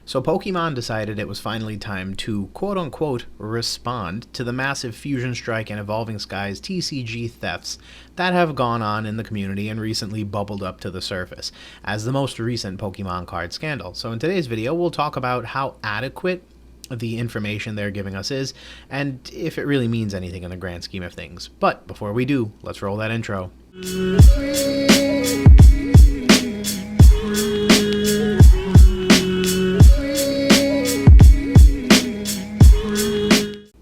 So Pokemon decided it was finally time to quote-unquote respond to the massive Fusion Strike and Evolving Skies TCG thefts that have gone on in the community and recently bubbled up to the surface as the most recent Pokemon card scandal. So in today's video, we'll talk about how adequate the information they're giving us is, and if it really means anything in the grand scheme of things. But before we do, let's roll that intro.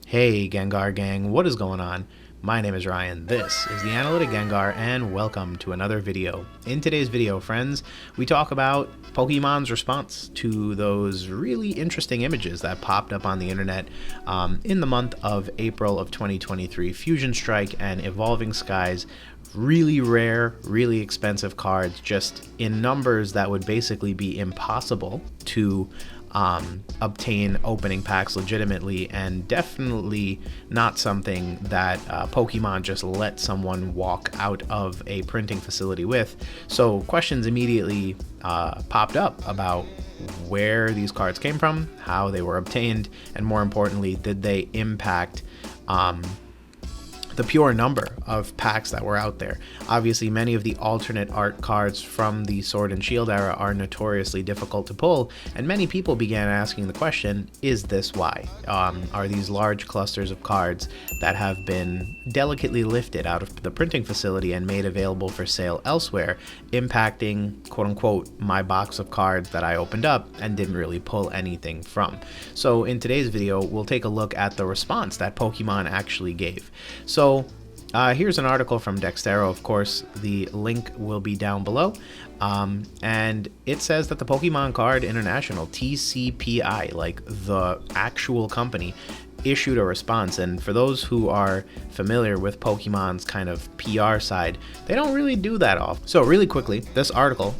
Hey Gengar Gang, what is going on? My name is Ryan, this is the Analytic Gengar, and welcome to another video. In today's video, friends, we talk about Pokemon's response to those really interesting images that popped up on the internet in the month of April of 2023. Fusion Strike and Evolving Skies, really rare, really expensive cards, just in numbers that would basically be impossible to obtain opening packs legitimately, and definitely not something that Pokemon just let someone walk out of a printing facility with. So questions immediately popped up about where these cards came from, how they were obtained, and more importantly, did they impact the pure number of packs that were out there. Obviously, many of the alternate art cards from the Sword and Shield era are notoriously difficult to pull, and many people began asking the question, is this why? Are these large clusters of cards that have been delicately lifted out of the printing facility and made available for sale elsewhere impacting, quote-unquote, my box of cards that I opened up and didn't really pull anything from? So in today's video, we'll take a look at the response that Pokemon actually gave. So here's an article from Dexterro. Of course, the link will be down below. And it says that the Pokemon Card International, TCPI, like the actual company, issued a response. And for those who are familiar with Pokemon's kind of PR side, they don't really do that often. So really quickly, this article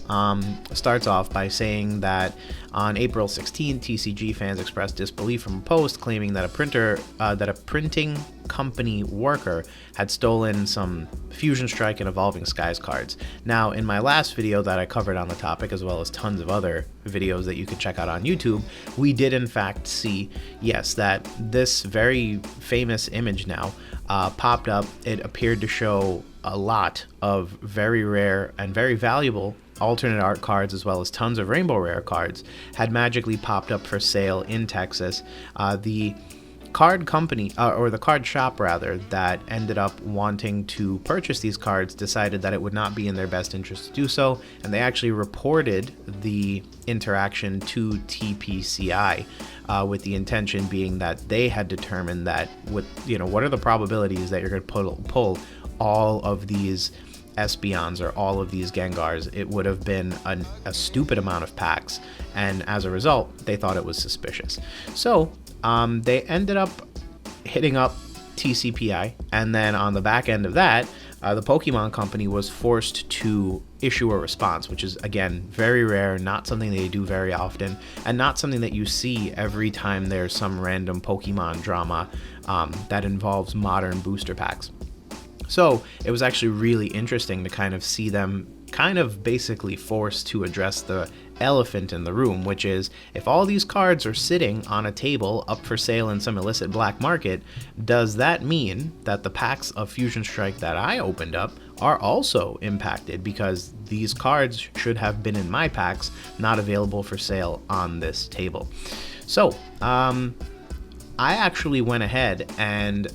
starts off by saying that on April 16, TCG fans expressed disbelief from a post claiming that a printing company worker had stolen some Fusion Strike and Evolving Skies cards. Now, in my last video that I covered on the topic, as well as tons of other videos that you can check out on YouTube, we did in fact see, yes, that this very famous image now popped up. It appeared to show a lot of very rare and very valuable alternate art cards, as well as tons of rainbow rare cards, had magically popped up for sale in Texas. The card company, or the card shop rather, that ended up wanting to purchase these cards decided that it would not be in their best interest to do so, and they actually reported the interaction to TPCI, with the intention being that they had determined that, with, you know, what are the probabilities that you're going to pull all of these Espeons or all of these Gengars? It would have been a stupid amount of packs, and as a result, they thought it was suspicious. So they ended up hitting up TCPI, and then on the back end of that, the Pokemon Company was forced to issue a response, which is, again, very rare, not something they do very often, and not something that you see every time there's some random Pokemon drama that involves modern booster packs. So it was actually really interesting to kind of see them kind of basically forced to address the elephant in the room, which is, if all these cards are sitting on a table up for sale in some illicit black market, does that mean that the packs of Fusion Strike that I opened up are also impacted, because these cards should have been in my packs, not available for sale on this table? So I actually went ahead and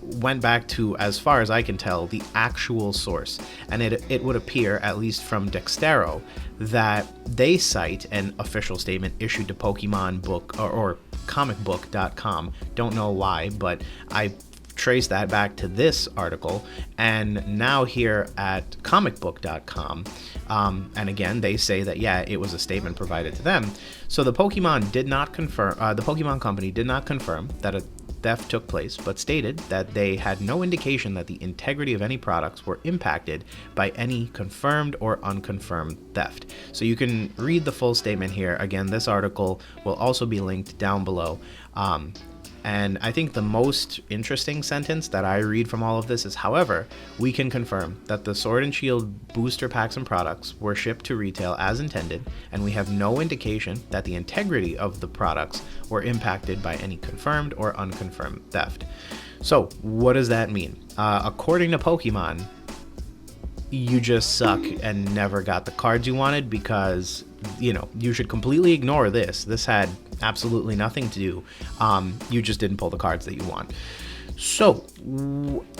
went back to, as far as I can tell, the actual source, and it would appear, at least from Dexterro, that they cite an official statement issued to Pokemon Book or comicbook.com. Don't know why, but I traced that back to this article, and now here at comicbook.com, and again, they say that, yeah, it was a statement provided to them. So the Pokemon did not confirm, the Pokemon Company did not confirm that a theft took place, but stated that they had no indication that the integrity of any products were impacted by any confirmed or unconfirmed theft. So you can read the full statement here. Again, this article will also be linked down below. And I think the most interesting sentence that I read from all of this is, however, we can confirm that the Sword and Shield booster packs and products were shipped to retail as intended, and we have no indication that the integrity of the products were impacted by any confirmed or unconfirmed theft. So what does that mean? According to Pokemon, you just suck and never got the cards you wanted, because you should completely ignore this. This had absolutely nothing to do. You just didn't pull the cards that you want. So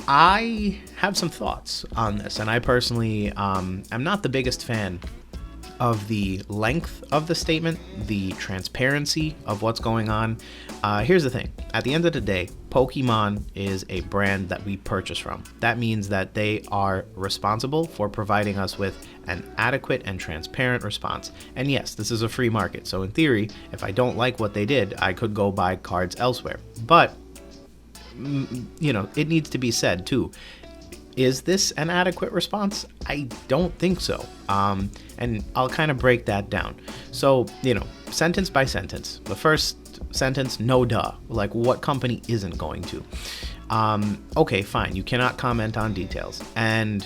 I have some thoughts on this, and I personally am not the biggest fan of the length of the statement, the transparency of what's going on. Here's the thing. At the end of the day, Pokemon is a brand that we purchase from. That means that they are responsible for providing us with an adequate and transparent response. And yes, this is a free market, so in theory, if I don't like what they did, I could go buy cards elsewhere. But, it needs to be said too. Is this an adequate response? I don't think so. And I'll kind of break that down. So, sentence by sentence. The first sentence, no duh. Like, what company isn't going to? Okay, fine. You cannot comment on details. And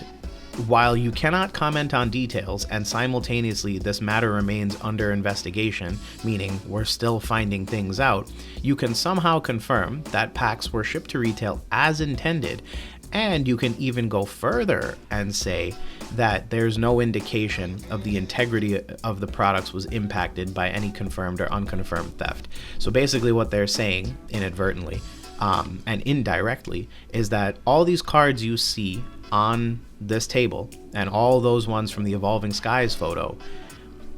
while you cannot comment on details and simultaneously this matter remains under investigation, meaning we're still finding things out, you can somehow confirm that packs were shipped to retail as intended. And you can even go further and say that there's no indication of the integrity of the products was impacted by any confirmed or unconfirmed theft. So basically what they're saying inadvertently and indirectly is that all these cards you see on this table and all those ones from the Evolving Skies photo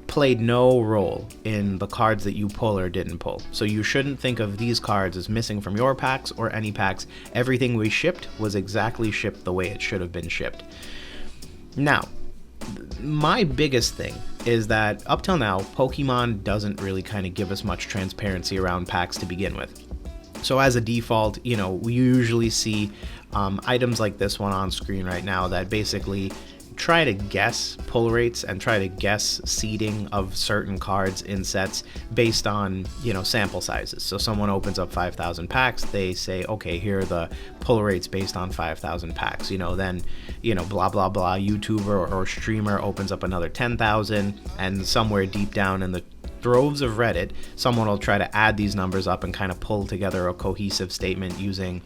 played no role in the cards that you pull or didn't pull. So you shouldn't think of these cards as missing from your packs or any packs. Everything we shipped was exactly shipped the way it should have been shipped. Now, my biggest thing is that up till now, Pokemon doesn't really kind of give us much transparency around packs to begin with. So as a default, we usually see items like this one on screen right now that basically try to guess pull rates and try to guess seeding of certain cards in sets based on, sample sizes. So someone opens up 5,000 packs, they say, okay, here are the pull rates based on 5,000 packs. Then, blah, blah, blah, YouTuber or streamer opens up another 10,000, and somewhere deep down in the droves of Reddit, someone will try to add these numbers up and kind of pull together a cohesive statement using,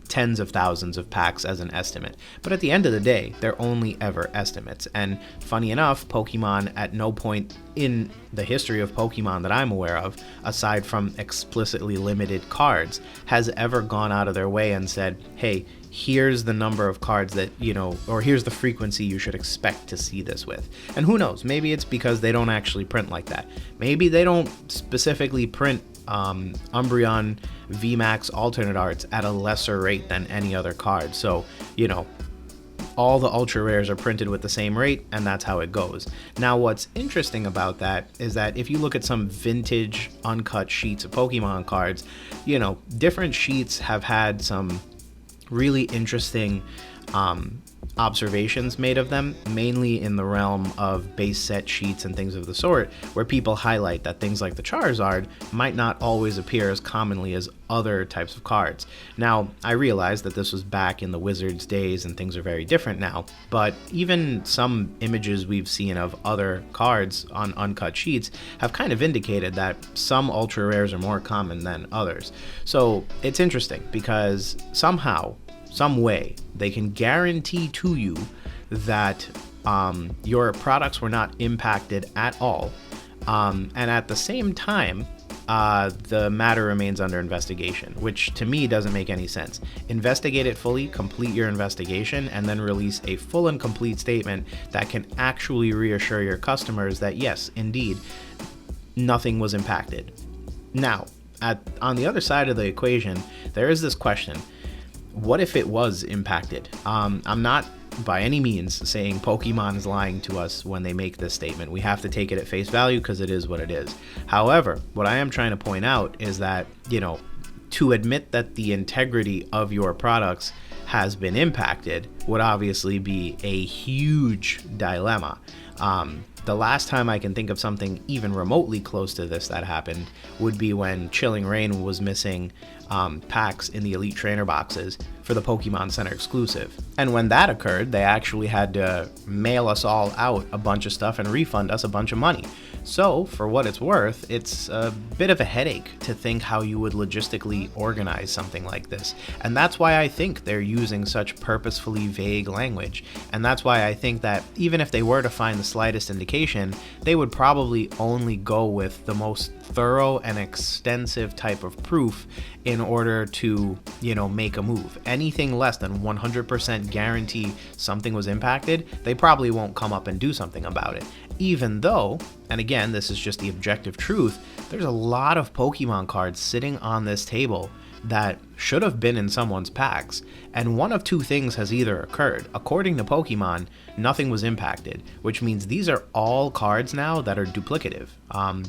tens of thousands of packs as an estimate. But at the end of the day, they're only ever estimates. And funny enough, Pokemon at no point in the history of Pokemon that I'm aware of, aside from explicitly limited cards, has ever gone out of their way and said, hey, here's the number of cards that, or here's the frequency you should expect to see this with. And who knows, maybe it's because they don't actually print like that. Maybe they don't specifically print Umbreon VMAX alternate arts at a lesser rate than any other card. So, all the ultra rares are printed with the same rate, and that's how it goes. Now, what's interesting about that is that if you look at some vintage uncut sheets of Pokemon cards, different sheets have had some really interesting observations made of them, mainly in the realm of base set sheets and things of the sort, where people highlight that things like the Charizard might not always appear as commonly as other types of cards. Now, I realize that this was back in the Wizards days and things are very different now, but even some images we've seen of other cards on uncut sheets have kind of indicated that some ultra rares are more common than others. So it's interesting because somehow, some way, they can guarantee to you that your products were not impacted at all. And at the same time, the matter remains under investigation, which to me doesn't make any sense. Investigate it fully, complete your investigation, and then release a full and complete statement that can actually reassure your customers that yes, indeed, nothing was impacted. Now, on the other side of the equation, there is this question. What if it was impacted? I'm not by any means saying Pokemon is lying to us when they make this statement. We have to take it at face value because it is what it is. However, what I am trying to point out is that, to admit that the integrity of your products has been impacted would obviously be a huge dilemma. The last time I can think of something even remotely close to this that happened would be when Chilling Reign was missing packs in the Elite Trainer boxes for the Pokemon Center exclusive. And when that occurred, they actually had to mail us all out a bunch of stuff and refund us a bunch of money. So, for what it's worth, it's a bit of a headache to think how you would logistically organize something like this. And that's why I think they're using such purposefully vague language. And that's why I think that even if they were to find the slightest indication, they would probably only go with the most thorough and extensive type of proof in order to, make a move. Anything less than 100% guarantee something was impacted, they probably won't come up and do something about it. Even though, and again, this is just the objective truth, there's a lot of Pokemon cards sitting on this table that should have been in someone's packs, and one of two things has either occurred. According to Pokemon, nothing was impacted, which means these are all cards now that are duplicative.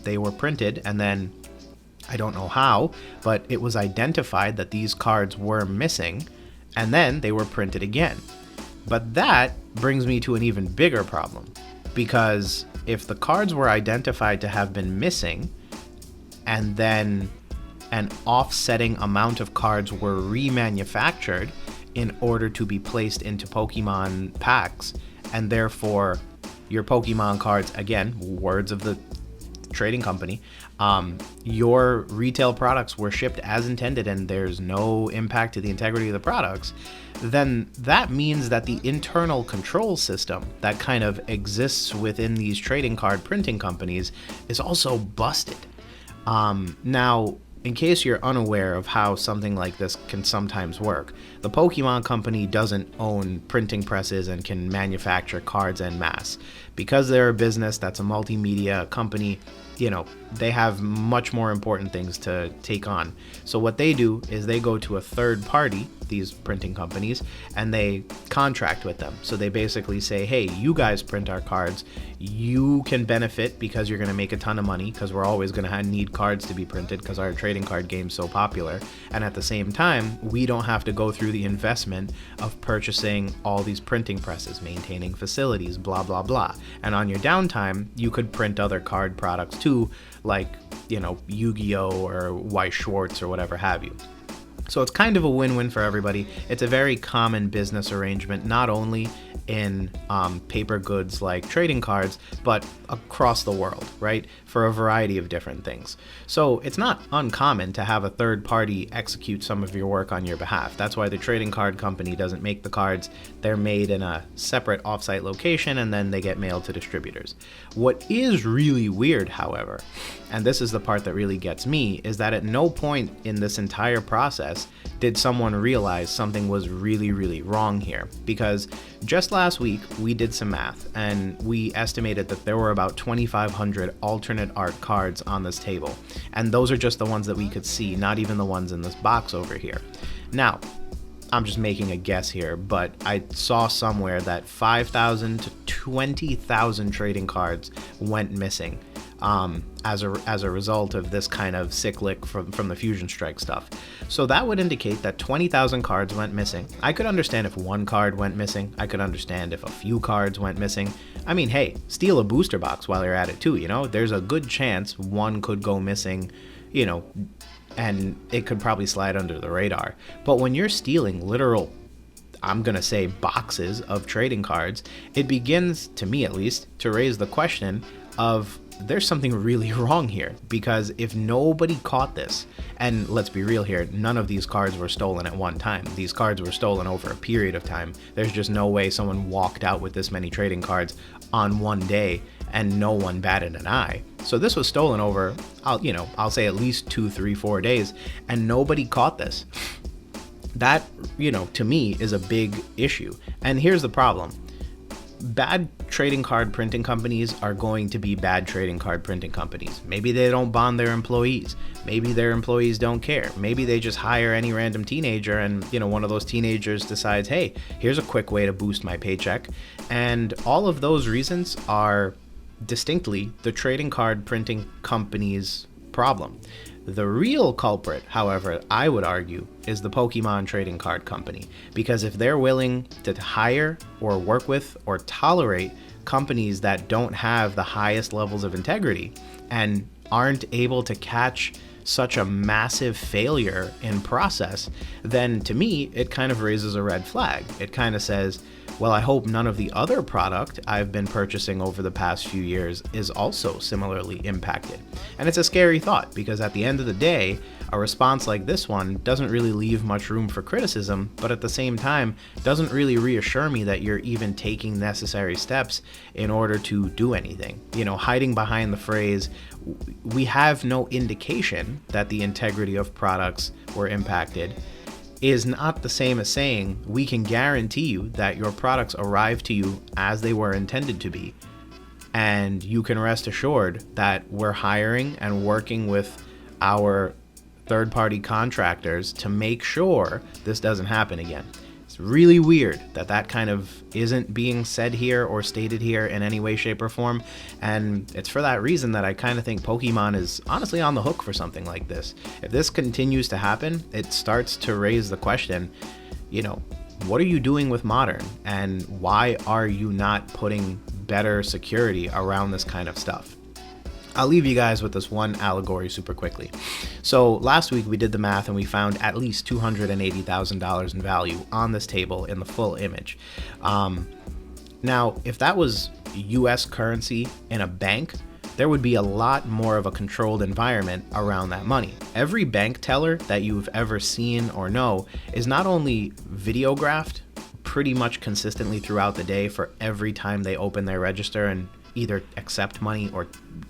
They were printed, and then I don't know how, but it was identified that these cards were missing, and then they were printed again. But that brings me to an even bigger problem, because if the cards were identified to have been missing, and then an offsetting amount of cards were remanufactured in order to be placed into Pokemon packs, and therefore your Pokemon cards, again, words of the trading company, your retail products were shipped as intended and there's no impact to the integrity of the products, then that means that the internal control system that kind of exists within these trading card printing companies is also busted. Now, in case you're unaware of how something like this can sometimes work, the Pokemon Company doesn't own printing presses and can manufacture cards en masse. Because they're a business that's a multimedia company, they have much more important things to take on. So what they do is they go to a third party, these printing companies, and they contract with them. So they basically say, hey, you guys print our cards. You can benefit because you're going to make a ton of money, because we're always going to need cards to be printed because our trading card game's so popular. And at the same time, we don't have to go through the investment of purchasing all these printing presses, maintaining facilities, blah, blah, blah. And on your downtime, you could print other card products too, like, Yu-Gi-Oh! Or Weiss Schwarz or whatever have you. So it's kind of a win-win for everybody. It's a very common business arrangement, not only in paper goods like trading cards, but across the world, right? For a variety of different things. So it's not uncommon to have a third party execute some of your work on your behalf. That's why the trading card company doesn't make the cards. They're made in a separate offsite location and then they get mailed to distributors. What is really weird, however, and this is the part that really gets me, is that at no point in this entire process did someone realize something was really, really wrong here. Because just last week, we did some math, and we estimated that there were about 2,500 alternate art cards on this table. And those are just the ones that we could see, not even the ones in this box over here. Now, I'm just making a guess here, but I saw somewhere that 5,000 to 20,000 trading cards went missing as a result of this kind of cyclic from the Fusion Strike stuff. So that would indicate that 20,000 cards went missing. I could understand if one card went missing. I could understand if a few cards went missing. I mean, hey, steal a booster box while you're at it too, There's a good chance one could go missing, and it could probably slide under the radar. But when you're stealing literal, I'm going to say, boxes of trading cards, it begins, to me at least, to raise the question of there's something really wrong here. Because if nobody caught this, and let's be real here, none of these cards were stolen at one time. These cards were stolen over a period of time. There's just no way someone walked out with this many trading cards on one day and no one batted an eye. So this was stolen over, I'll say at least 2, 3, 4 days, and nobody caught this. That, to me is a big issue. And here's the problem. Bad trading card printing companies are going to be bad trading card printing companies. Maybe they don't bond their employees. Maybe their employees don't care. Maybe they just hire any random teenager and, one of those teenagers decides, hey, here's a quick way to boost my paycheck. And all of those reasons are distinctly the trading card printing company's problem. The real culprit, however, I would argue, is the Pokemon trading card company. Because if they're willing to hire or work with or tolerate companies that don't have the highest levels of integrity and aren't able to catch such a massive failure in process, then to me, it kind of raises a red flag. It kind of says, well, I hope none of the other product I've been purchasing over the past few years is also similarly impacted. And it's a scary thought, because at the end of the day, a response like this one doesn't really leave much room for criticism, but at the same time doesn't really reassure me that you're even taking necessary steps in order to do anything. You know, hiding behind the phrase, we have no indication that the integrity of products were impacted, is not the same as saying we can guarantee you that your products arrive to you as they were intended to be. And you can rest assured that we're hiring and working with our third-party contractors to make sure this doesn't happen again. It's really weird that that kind of isn't being said here or stated here in any way, shape, or form, and it's for that reason that I kind of think Pokemon is honestly on the hook for something like this. If this continues to happen, it starts to raise the question, you know, what are you doing with Modern, and why are you not putting better security around this kind of stuff? I'll leave you guys with this one allegory super quickly. So last week we did the math and we found at least $280,000 in value on this table in the full image. Now, if that was US currency in a bank, there would be a lot more of a controlled environment around that money. Every bank teller that you've ever seen or know is not only videographed pretty much consistently throughout the day for every time they open their register and either accept money or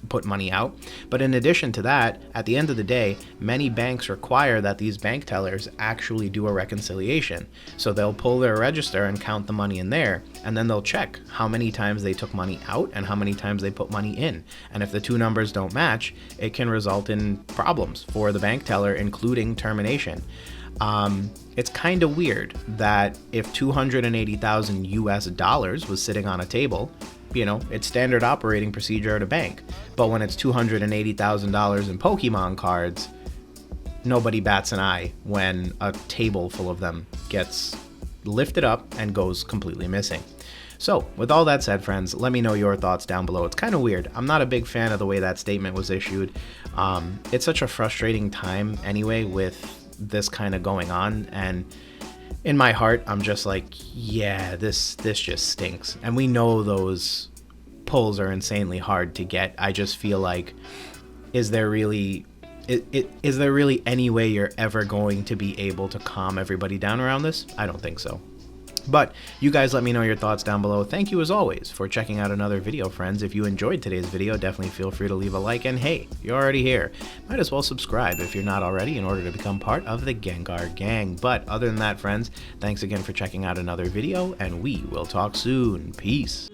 put money out. But in addition to that, at the end of the day, many banks require that these bank tellers actually do a reconciliation. So they'll pull their register and count the money in there, and then they'll check how many times they took money out and how many times they put money in. And if the two numbers don't match, it can result in problems for the bank teller, including termination. It's kind of weird that if 280,000 US dollars was sitting on a table, you know, it's standard operating procedure at a bank. But when it's $280,000 in Pokemon cards, nobody bats an eye when a table full of them gets lifted up and goes completely missing. So, with all that said, friends, let me know your thoughts down below. It's kind of weird. I'm not a big fan of the way that statement was issued. It's such a frustrating time anyway with this kind of going on, and in my heart, I'm just like, yeah, this just stinks. And we know those pulls are insanely hard to get. I just feel like, is there really any way you're ever going to be able to calm everybody down around this? I don't think so. But you guys let me know your thoughts down below. Thank you as always for checking out another video, friends. If you enjoyed today's video, definitely feel free to leave a like, and hey, you're already here, might as well subscribe if you're not already in order to become part of the Gengar Gang. But other than that, friends, thanks again for checking out another video, and we will talk soon. Peace.